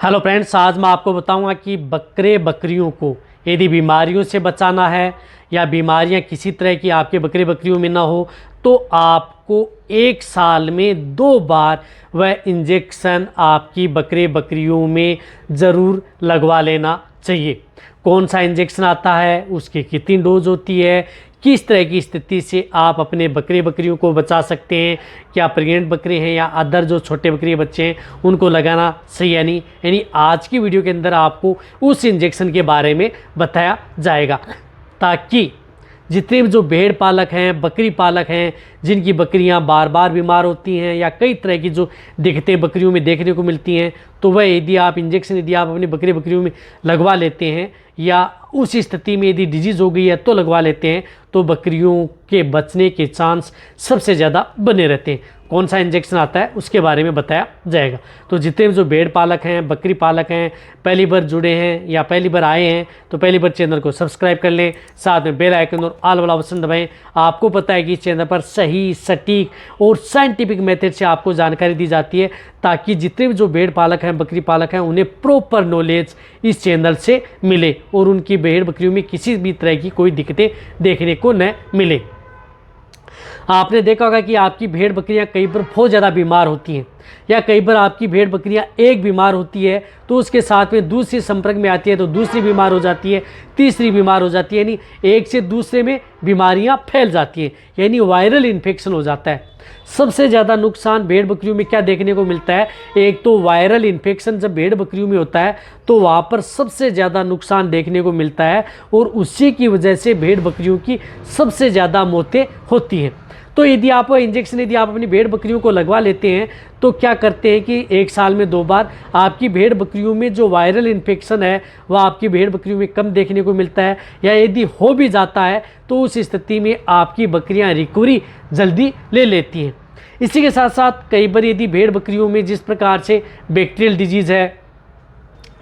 Hello friends, आज मैं आपको बताऊंगा कि बकरे बकरियों को यदि बीमारियों से बचाना है या बीमारियां किसी तरह की आपके बकरे बकरियों में ना हो तो आपको एक साल में 2 बार वह इंजेक्शन आपकी बकरे बकरियों में ज़रूर लगवा लेना चाहिए। कौन सा इंजेक्शन आता है, उसकी कितनी डोज होती है, किस तरह की स्थिति से आप अपने बकरे बकरियों को बचा सकते हैं, क्या प्रेग्नेंट बकरे हैं या अदर जो छोटे बकरी बच्चे हैं उनको लगाना सही है नहीं, यानी आज की वीडियो के अंदर आपको उस इंजेक्शन के बारे में बताया जाएगा ताकि जितने भी जो भेड़ पालक हैं, बकरी पालक हैं, जिनकी बकरियां बार बार बीमार होती हैं या कई तरह की जो दिक्कतें बकरियों में देखने को मिलती हैं, तो वह यदि आप इंजेक्शन यदि आप अपनी बकरी बकरियों में लगवा लेते हैं या उस स्थिति में यदि डिजीज़ हो गई है तो लगवा लेते हैं तो बकरियों के बचने के चांस सबसे ज़्यादा बने रहते हैं। कौन सा इंजेक्शन आता है उसके बारे में बताया जाएगा। तो जितने भी जो भेड़ पालक हैं, बकरी पालक हैं, पहली बार जुड़े हैं या पहली बार आए हैं तो पहली बार चैनल को सब्सक्राइब कर लें, साथ में बेल आइकन और ऑल वाला ऑप्शन दबाएं। आपको पता है कि इस चैनल पर सही, सटीक और साइंटिफिक मेथड से आपको जानकारी दी जाती है ताकि जितने भी जो भेड़ पालक हैं, बकरी पालक हैं, उन्हें प्रॉपर नॉलेज इस चैनल से मिले और उनकी भेड़ बकरियों में किसी भी तरह की कोई दिक्कतें देखने को न मिले। आपने देखा होगा कि आपकी भेड़ बकरियां कई बार बहुत ज़्यादा बीमार होती हैं या कई बार आपकी भेड़ बकरियां एक बीमार होती है तो उसके साथ में दूसरी संपर्क में आती है तो दूसरी बीमार हो जाती है, तीसरी बीमार हो जाती है, यानी एक से दूसरे में बीमारियां फैल जाती हैं, यानी वायरल इन्फेक्शन हो जाता है। सबसे ज़्यादा नुकसान भेड़ बकरियों में क्या देखने को मिलता है, एक तो वायरल इन्फेक्शन जब भेड़ बकरियों में होता है तो वहाँ पर सबसे ज़्यादा नुकसान देखने को मिलता है और उसी की वजह से भेड़ बकरियों की सबसे ज़्यादा मौतें होती हैं। तो यदि आप इंजेक्शन यदि आप अपनी भेड़ बकरियों को लगवा लेते हैं तो क्या करते हैं कि एक साल में 2 बार आपकी भेड़ बकरियों में जो वायरल इन्फेक्शन है वह आपकी भेड़ बकरियों में कम देखने को मिलता है या यदि हो भी जाता है तो उस स्थिति में आपकी बकरियां रिकवरी जल्दी ले लेती हैं। इसी के साथ साथ कई बार यदि भेड़ बकरियों में जिस प्रकार से बैक्टीरियल डिजीज़ है,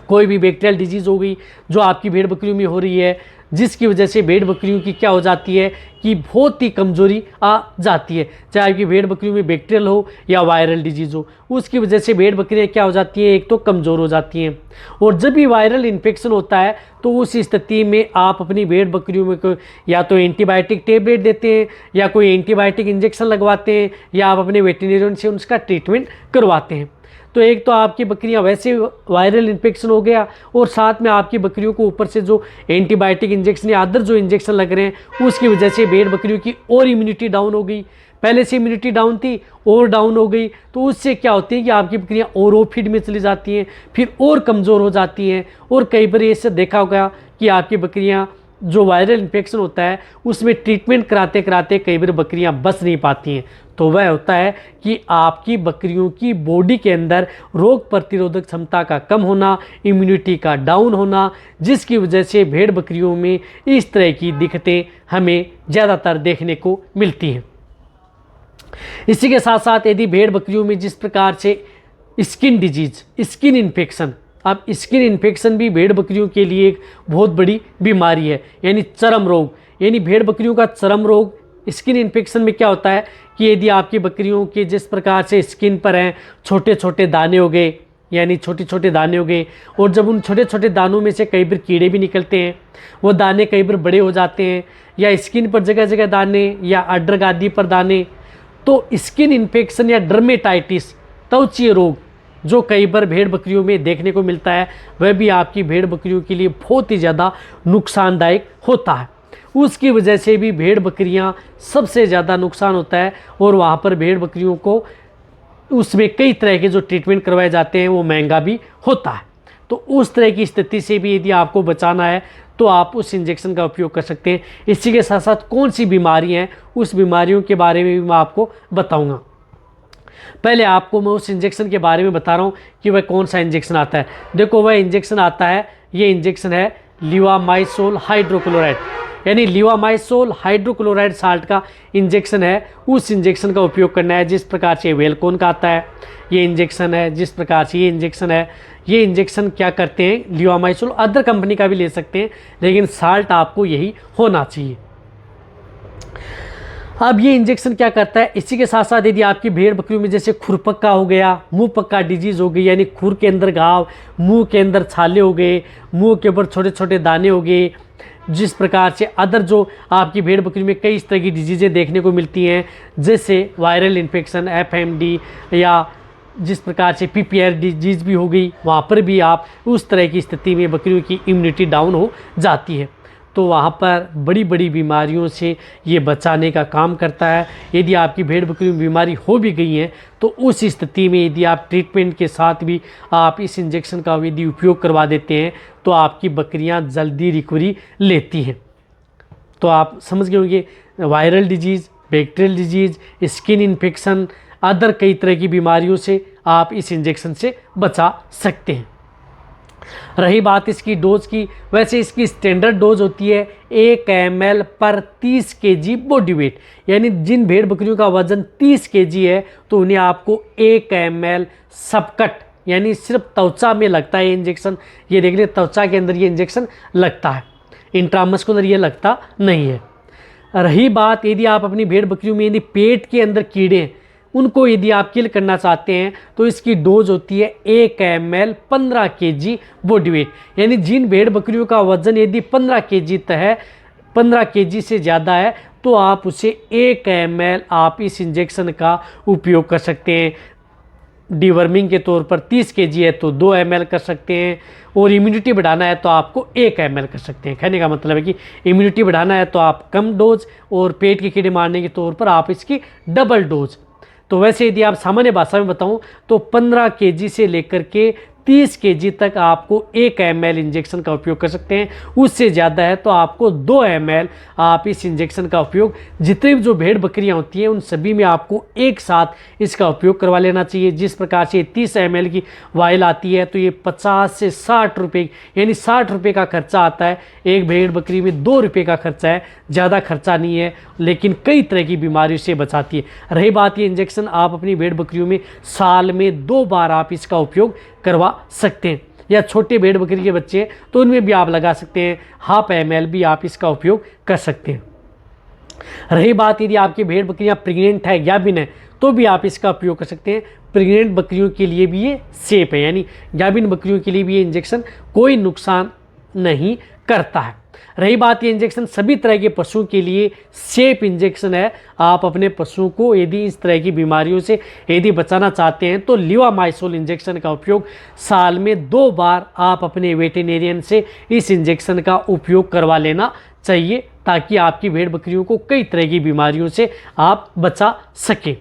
कोई भी बैक्टीरियल डिजीज़ हो गई जो आपकी भेड़ बकरियों में हो रही है, जिसकी वजह से भेड़ बकरियों की क्या हो जाती है कि बहुत ही कमज़ोरी आ जाती है, चाहे आपकी भेड़ बकरियों में बैक्टीरियल हो या वायरल डिजीज़ हो, उसकी वजह से भेड़ बकरियां क्या हो जाती हैं, एक तो कमज़ोर हो जाती हैं। और जब भी वायरल इन्फेक्शन होता है तो उस स्थिति में आप अपनी भेड़ बकरियों में या तो एंटीबायोटिक टेबलेट देते हैं या कोई एंटीबायोटिक इंजेक्शन लगवाते हैं या आप अपने वेटरनरियन से उसका ट्रीटमेंट करवाते हैं। तो एक तो आपकी बकरियां वैसे वायरल इन्फेक्शन हो गया और साथ में आपकी बकरियों को ऊपर से जो एंटीबायोटिक इंजेक्शन या अदर जो इंजेक्शन लग रहे हैं उसकी वजह से भेड़ बकरियों की और इम्यूनिटी डाउन हो गई, पहले से इम्यूनिटी डाउन थी और डाउन हो गई, तो उससे क्या होती है कि आपकी बकरियां और फीड में चली जाती हैं, फिर और कमज़ोर हो जाती हैं और कई बार ऐसे देखा होगा कि आपकी बकरियां जो वायरल इन्फेक्शन होता है उसमें ट्रीटमेंट कराते कराते कई बार बकरियां बच नहीं पाती हैं। तो वह होता है कि आपकी बकरियों की बॉडी के अंदर रोग प्रतिरोधक क्षमता का कम होना, इम्यूनिटी का डाउन होना, जिसकी वजह से भेड़ बकरियों में इस तरह की दिक्कतें हमें ज़्यादातर देखने को मिलती हैं। इसी के साथ साथ यदि भेड़ बकरियों में जिस प्रकार से स्किन डिजीज, स्किन इन्फेक्शन, अब स्किन इन्फेक्शन भी भेड़ बकरियों के लिए एक बहुत बड़ी बीमारी है, यानी चर्म रोग, यानी भेड़ बकरियों का चर्म रोग। स्किन इन्फेक्शन में क्या होता है कि यदि आपकी बकरियों के जिस प्रकार से स्किन पर हैं छोटे छोटे दाने हो गए, यानी छोटे छोटे दाने हो गए और जब उन छोटे छोटे दानों में से कई बार कीड़े भी निकलते हैं, वो दाने कई बार बड़े हो जाते हैं या स्किन पर जगह जगह दाने या अड्रग आदि पर दाने, तो स्किन इन्फेक्शन या डर्मेटाइटिस, त्वचीय रोग जो कई बार भेड़ बकरियों में देखने को मिलता है वह भी आपकी भेड़ बकरियों के लिए बहुत ही ज़्यादा नुकसानदायक होता है। उसकी वजह से भी भेड़ बकरियां सबसे ज़्यादा नुकसान होता है और वहाँ पर भेड़ बकरियों को उसमें कई तरह के जो ट्रीटमेंट करवाए जाते हैं वो महंगा भी होता है। तो उस तरह की स्थिति से भी यदि आपको बचाना है तो आप उस इंजेक्शन का उपयोग कर सकते हैं। इसी के साथ साथ कौन सी बीमारियाँ हैं उस बीमारियों के बारे में भी मैं आपको बताऊँगा। पहले आपको मैं उस इंजेक्शन के बारे में बता रहा हूँ कि वह कौन सा इंजेक्शन आता है। देखो वह इंजेक्शन आता है, ये इंजेक्शन है लीवामाइसोल हाइड्रोक्लोराइड, यानी लीवामाइसोल हाइड्रोक्लोराइड साल्ट का इंजेक्शन है। उस इंजेक्शन का उपयोग करना है जिस प्रकार से वेलकोन का आता है ये इंजेक्शन है, जिस प्रकार से ये इंजेक्शन है। ये इंजेक्शन क्या करते हैं, लीवामाइसोल अदर कंपनी का भी ले सकते हैं लेकिन साल्ट आपको यही होना चाहिए। अब ये इंजेक्शन क्या करता है, इसी के साथ साथ यदि आपकी भेड़ बकरियों में जैसे खुरपक्का हो गया, मुंह पक्का डिजीज़ हो गई, यानी खुर के अंदर घाव, मुंह के अंदर छाले हो गए, मुंह के ऊपर छोटे छोटे दाने हो गए, जिस प्रकार से अदर जो आपकी भेड़ बकरियों में कई इस तरह की डिजीज़ें देखने को मिलती हैं, जैसे वायरल इन्फेक्शन, FMD, या जिस प्रकार से PPR डिजीज़ भी हो गई, वहाँ पर भी आप उस तरह की स्थिति में बकरियों की इम्यूनिटी डाउन हो जाती है। तो वहाँ पर बड़ी बड़ी बीमारियों से ये बचाने का काम करता है। यदि आपकी भेड़ बकरियों में बीमारी हो भी गई है तो उस स्थिति में यदि आप ट्रीटमेंट के साथ भी आप इस इंजेक्शन का यदि उपयोग करवा देते हैं तो आपकी बकरियाँ जल्दी रिकवरी लेती हैं। तो आप समझ गए होंगे, viral disease, bacterial disease, skin infection, other कई तरह की बीमारियों से आप इस इंजेक्शन से बचा सकते हैं। रही बात इसकी डोज की, वैसे इसकी स्टैंडर्ड डोज होती है 1 ml पर 30 kg बॉडी वेट, यानी जिन भेड़ बकरियों का वजन 30 kg है तो उन्हें आपको 1 ml सबकट, यानी सिर्फ त्वचा में लगता है ये इंजेक्शन। ये देख लें, त्वचा के अंदर ये इंजेक्शन लगता है, इंट्रामस्कुलर ये लगता नहीं है। रही बात यदि आप अपनी भेड़ बकरियों में यदि पेट के अंदर कीड़े हैं, उनको यदि आप किल करना चाहते हैं तो इसकी डोज होती है 1 ml 15 kg बॉडी वेट, यानी जिन भेड़ बकरियों का वजन यदि 15 kg तक है, 15 kg से ज़्यादा है, तो आप उसे 1 ml आप इस इंजेक्शन का उपयोग कर सकते हैं। डिवर्मिंग के तौर पर 30 kg है तो 2 ml कर सकते हैं, और इम्यूनिटी बढ़ाना है तो आपको 1 ml कर सकते हैं। कहने का मतलब है कि इम्यूनिटी बढ़ाना है तो आप कम डोज, और पेट के कीड़े मारने के तौर पर आप इसकी डबल डोज। तो वैसे यदि आप सामान्य भाषा में बताऊं तो 15 kg से लेकर के 30 kg तक आपको 1 ml इंजेक्शन का उपयोग कर सकते हैं। उससे ज़्यादा है तो आपको 2 ml आप इस इंजेक्शन का उपयोग, जितनी भी जो भेड़ बकरियां होती हैं उन सभी में आपको एक साथ इसका उपयोग करवा लेना चाहिए। जिस प्रकार से 30 ml की वायल आती है तो ये 50 से 60 रुपये, यानी 60 रुपये का खर्चा आता है। एक भेड़ बकरी में 2 रुपये का खर्चा है, ज़्यादा खर्चा नहीं है, लेकिन कई तरह की बीमारियों से बचाती है। रही बात ये इंजेक्शन आप अपनी भेड़ बकरियों में साल में 2 बार आप इसका उपयोग करवा सकते हैं, या छोटे भेड़ बकरी के बच्चे हैं तो उनमें भी आप लगा सकते हैं, 1/2 ml भी आप इसका उपयोग कर सकते हैं। रही बात यदि आपकी भेड़ बकरियां प्रेग्नेंट है गाभिन है तो भी आप इसका उपयोग कर सकते हैं। प्रेग्नेंट बकरियों के लिए भी ये सेफ है, यानी गाभिन बकरियों के लिए भी ये इंजेक्शन कोई नुकसान नहीं करता है। रही बात ये इंजेक्शन सभी तरह के पशुओं के लिए सेफ इंजेक्शन है। आप अपने पशुओं को यदि इस तरह की बीमारियों से यदि बचाना चाहते हैं तो लिवामाइसोल इंजेक्शन का उपयोग साल में 2 बार आप अपने वेटेरिनियन से इस इंजेक्शन का उपयोग करवा लेना चाहिए, ताकि आपकी भेड़ बकरियों को कई तरह की बीमारियों से आप बचा सकें।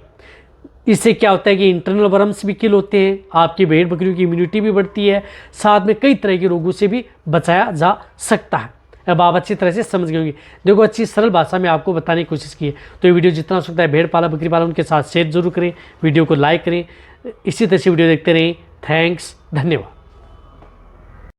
इससे क्या होता है कि इंटरनल वर्म्स भी किल होते हैं, आपकी भेड़ बकरियों की इम्यूनिटी भी बढ़ती है, साथ में कई तरह के रोगों से भी बचाया जा सकता है। अब आप अच्छी तरह से समझ गए होंगे। देखो, अच्छी सरल भाषा में आपको बताने की कोशिश की है। तो ये वीडियो जितना हो सकता है भेड़ पाला बकरी पाला उनके साथ शेयर जरूर करें, वीडियो को लाइक करें, इसी तरह से वीडियो देखते रहें। थैंक्स, धन्यवाद।